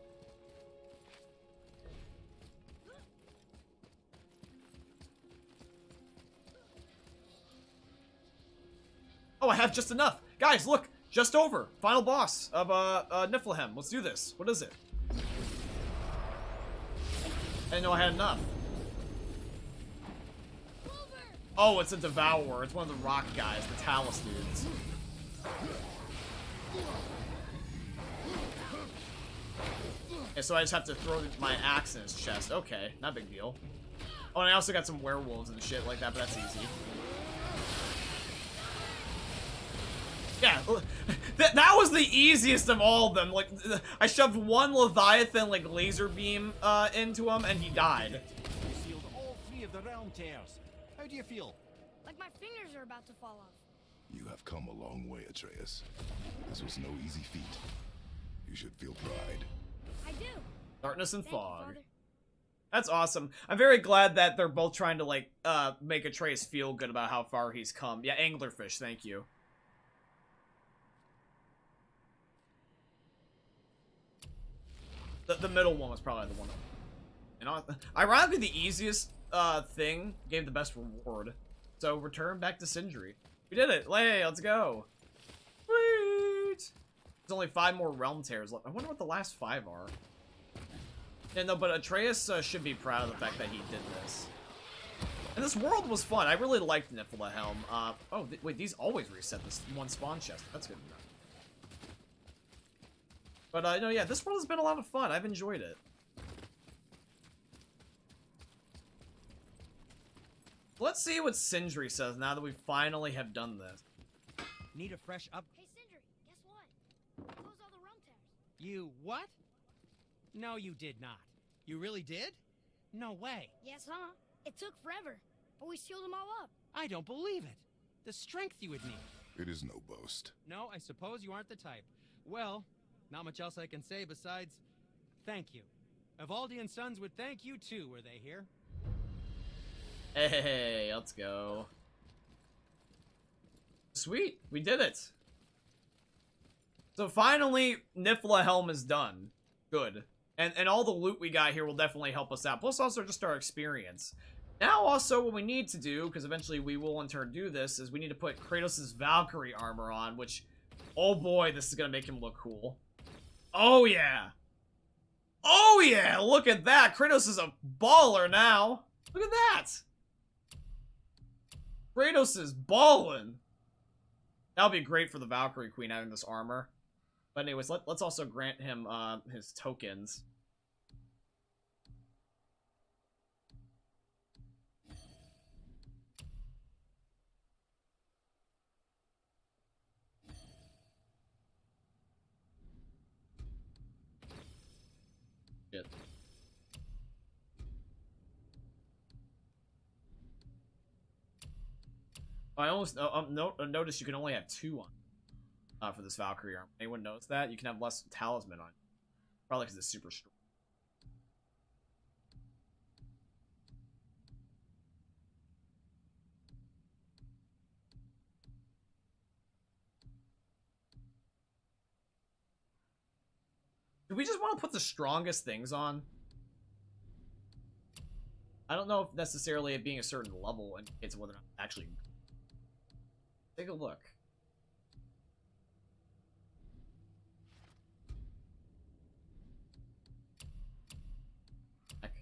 Oh, I have just enough. Guys, look! Just over. Final boss of Niflheim. Let's do this. What is it? I didn't know I had enough. Oh, it's a Devourer. It's one of the rock guys, the Talus dudes. Okay, so I just have to throw my axe in his chest. Okay, not a big deal. Oh, and I also got some werewolves and shit like that, but that's easy. Yeah, that was the easiest of all of them. Like, I shoved one Leviathan, like, laser beam into him, and he died. You sealed all 3 of the realm tears. How do you feel? Like my fingers are about to fall off. You have come a long way, Atreus. This was no easy feat. You should feel pride. I do. Darkness and Thank you, fog. Father. That's awesome. I'm very glad that they're both trying to, like, make Atreus feel good about how far he's come. Yeah, anglerfish, thank you. The middle one was probably the one. And ironically, the easiest thing gave the best reward. So return back to Sindri. We did it. Hey, let's go. Sweet. There's only 5 more realm tears left. I wonder what the last 5 are. Yeah, no, but Atreus should be proud of the fact that he did this. And this world was fun. I really liked Niflheim. Oh, wait, these always reset this one spawn chest. That's good enough. But, no, yeah, this world has been a lot of fun. I've enjoyed it. Let's see what Sindri says now that we finally have done this. Need a fresh up... Hey, Sindri, guess what? Close all the realm tears. You what? No, you did not. You really did? No way. Yes, huh? It took forever, but we sealed them all up. I don't believe it. The strength you would need. It is no boast. No, I suppose you aren't the type. Well, not much else I can say besides thank you. Evaldian Sons would thank you too, were they here? Hey, let's go. Sweet, we did it. So finally, Niflheim is done. Good. And all the loot we got here will definitely help us out. Plus also just our experience. Now also what we need to do, because eventually we will in turn do this, is we need to put Kratos' Valkyrie armor on, which, oh boy, this is going to make him look cool. Oh yeah. Oh yeah, look at that. Kratos is a baller now. Look at that. Kratos is ballin'. That'll be great for the Valkyrie Queen having this armor. But anyways, let's also grant him his tokens. Shit. I almost noticed you can only have 2 on for this Valkyrie arm. Anyone knows that? You can have less talisman on. Probably because it's super strong. Do we just want to put the strongest things on? I don't know if necessarily it being a certain level indicates whether or not actually. Take a look. Heck.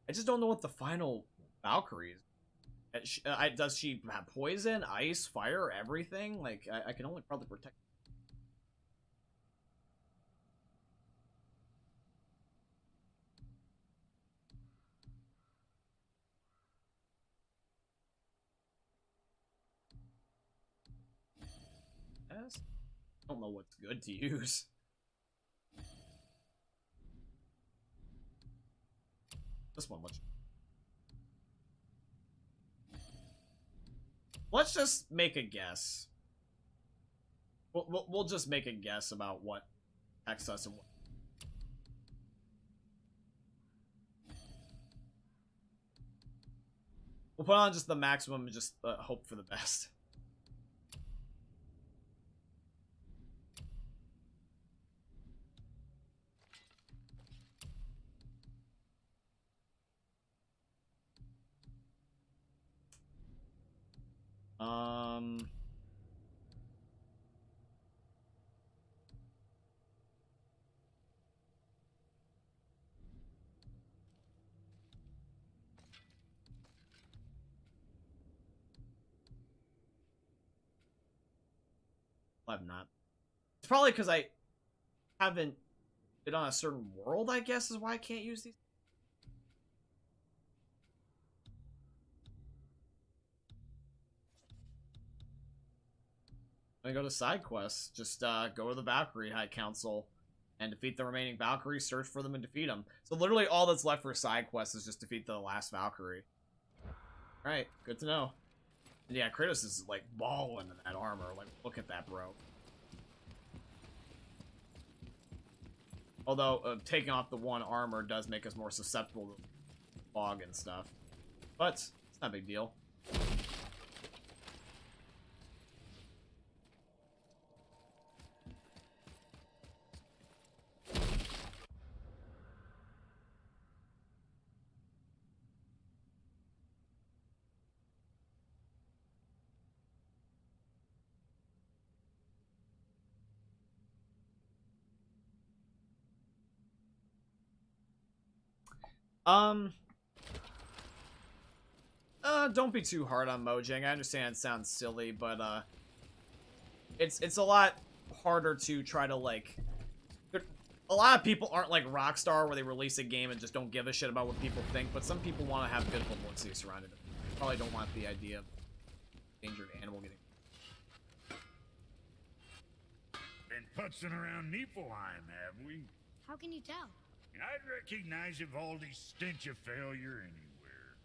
I just don't know what the final Valkyrie is. Does she have poison, ice, fire, everything? Like, I can only probably protect. Yes. I don't know what's good to use. This one looks... Let's just make a guess. We'll just make a guess about what affects us and what. We'll put on just the maximum and just hope for the best. I'm not. It's probably because I haven't been on a certain world, I guess, is why I can't use these. I go to side quests. Just go to the Valkyrie High Council and defeat the remaining Valkyries, search for them, and defeat them. So literally all that's left for side quests is just defeat the last Valkyrie. Alright, good to know. And yeah, Kratos is like balling in that armor. Like, look at that, bro. Although, taking off the one armor does make us more susceptible to fog and stuff. But, it's not a big deal. Don't be too hard on Mojang. I understand it sounds silly, but, it's a lot harder to try to, like... A lot of people aren't like Rockstar, where they release a game and just don't give a shit about what people think, but some people want to have good publicity surrounded it. Probably don't want the idea of endangered animal getting... Been putzing around Niflheim, have we? How can you tell? I'd recognize Ivaldi's stench of failure anywhere.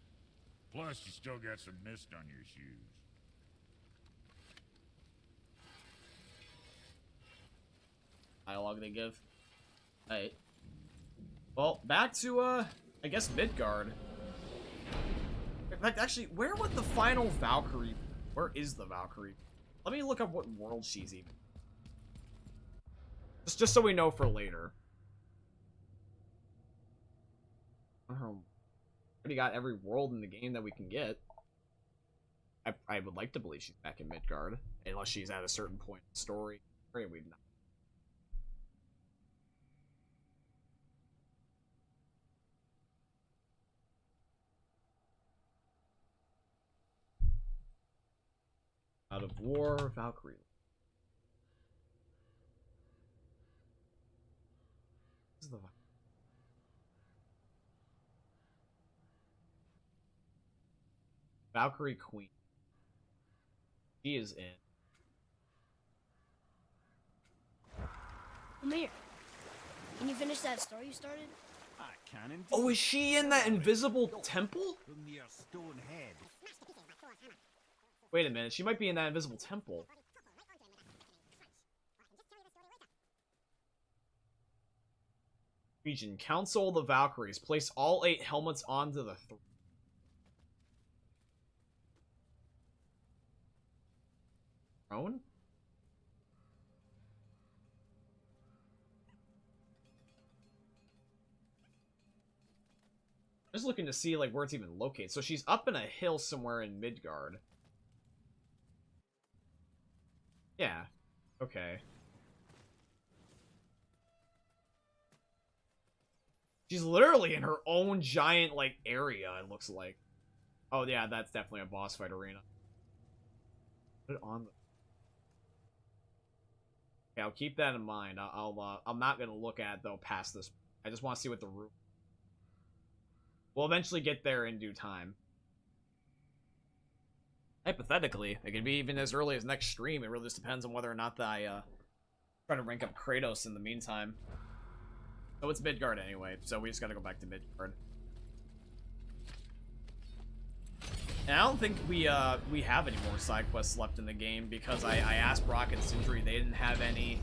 Plus, you still got some mist on your shoes. Dialogue they give. Hey. Well, back to, I guess Midgard. In fact, actually, where would the final Valkyrie be? Where is the Valkyrie? Let me look up what world she's even. Just so we know for later. Already got every world in the game that we can get. I would like to believe she's back in Midgard, unless she's at a certain point in the story. We'd not. Out of War, Valkyrie. This is the Valkyrie Queen. She is in. Amir, can you finish that story you started? I can indeed. Oh, is she in that invisible temple? From your stone head. Wait a minute, she might be in that invisible temple. Region. Council of the Valkyries. Place all 8 helmets onto the throne? Just looking to see like where it's even located. So she's up in a hill somewhere in Midgard. Yeah. Okay. She's literally in her own giant, like, area, it looks like. Oh, yeah, that's definitely a boss fight arena. Put it on the... Okay, I'll keep that in mind. I'm not gonna look at it, though, past this. I just want to see what the room... We'll eventually get there in due time. Hypothetically, it can be even as early as next stream. It really just depends on whether or not I try to rank up Kratos in the meantime. Oh, it's Midgard anyway, so we just gotta go back to Midgard. And I don't think we have any more side quests left in the game because I asked Brock and Sindri, they didn't have any.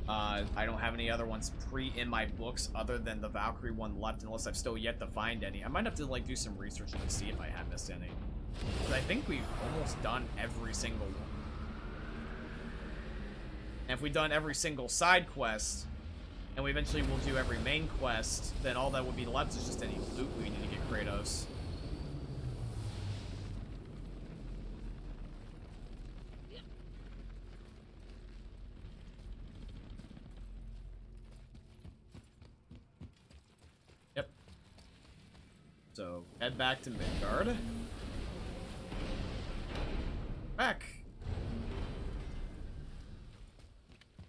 I don't have any other ones in my books other than the Valkyrie one left, unless I've still yet to find any. I might have to like do some research and see if I have missed any. But I think we've almost done every single one. And if we've done every single side quest, and we eventually will do every main quest, then all that would be left is just any loot we need to get Kratos. Yep. So, head back to Midgard. Back.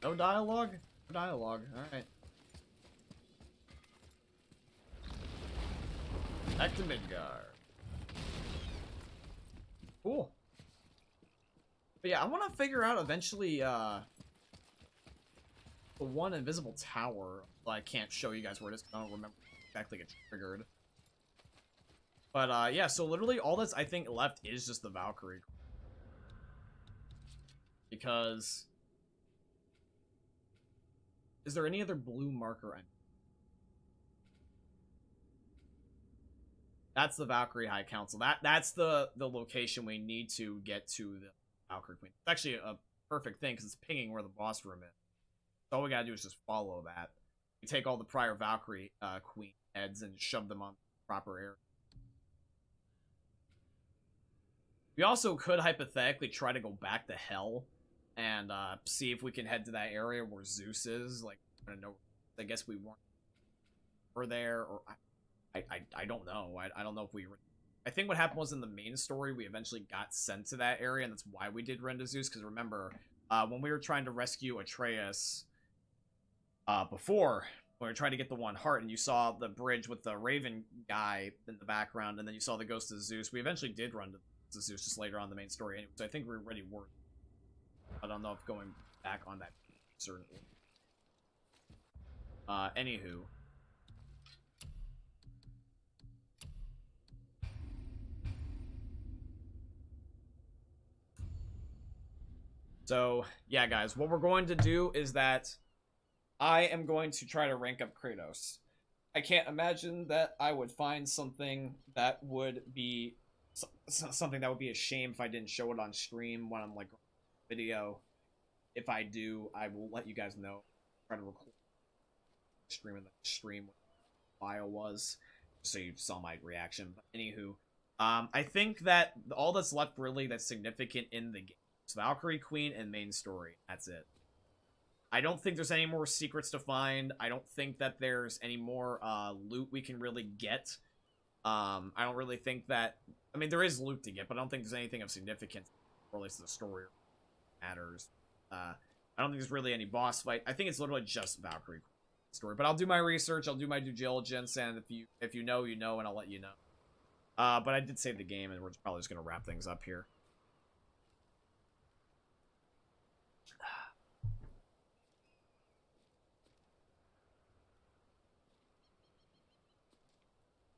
No dialogue? No dialogue. Alright. Back to Midgard. Cool. But yeah, I want to figure out eventually, the one invisible tower. I can't show you guys where it is because I don't remember exactly it's triggered. But, yeah, so literally all that's, I think, left is just the Valkyrie. Because... is there any other blue marker? That's the Valkyrie High Council. That's the location we need to get to the Valkyrie Queen. It's actually a perfect thing because it's pinging where the boss room is. So all we gotta do is just follow that. We take all the prior Valkyrie Queen heads and shove them on the proper area. We also could hypothetically try to go back to Hell and see if we can head to that area where Zeus is. Like, I don't know. I guess we were there, or I don't know. I don't know if we. I think what happened was in the main story we eventually got sent to that area, and that's why we did run to Zeus. Because remember, when we were trying to rescue Atreus, before when we were trying to get the one heart, and you saw the bridge with the Raven guy in the background, and then you saw the ghost of Zeus. We eventually did run to Zeus just later on in the main story, anyway. So I think we already were. I don't know if going back on that certainly. Anywho. So, yeah, guys, what we're going to do is that I am going to try to rank up Kratos. I can't imagine that I would find something that would be something that would be a shame if I didn't show it on stream when I'm like video. If I do, I will let you guys know. Try to record stream in the stream what the file was, so you saw my reaction. But anywho, I think that all that's left really that's significant in the game is Valkyrie Queen and main story. That's it. I don't think there's any more secrets to find. I don't think that there's any more loot we can really get. I don't really think that. I mean, there is loot to get, but I don't think there's anything of significance that relates to the story or matters. I don't think there's really any boss fight. I think it's literally just Valkyrie story. But I'll do my research. I'll do my due diligence, and if you know, you know, and I'll let you know. But I did save the game, and we're probably just gonna wrap things up here.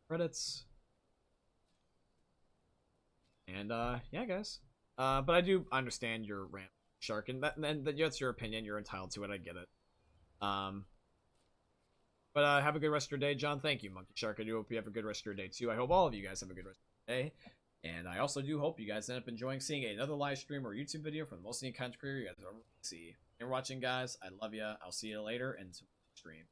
Credits. And yeah, guys. But I do understand your rant, Shark, and that's your opinion. You're entitled to it. I get it. But have a good rest of your day, John. Thank you, Monkey Shark. I do hope you have a good rest of your day too. I hope all of you guys have a good rest of your day. And I also do hope you guys end up enjoying seeing another live stream or YouTube video from the most content creator you guys ever see. Thanks for watching, guys. I love you. I'll see you later and stream.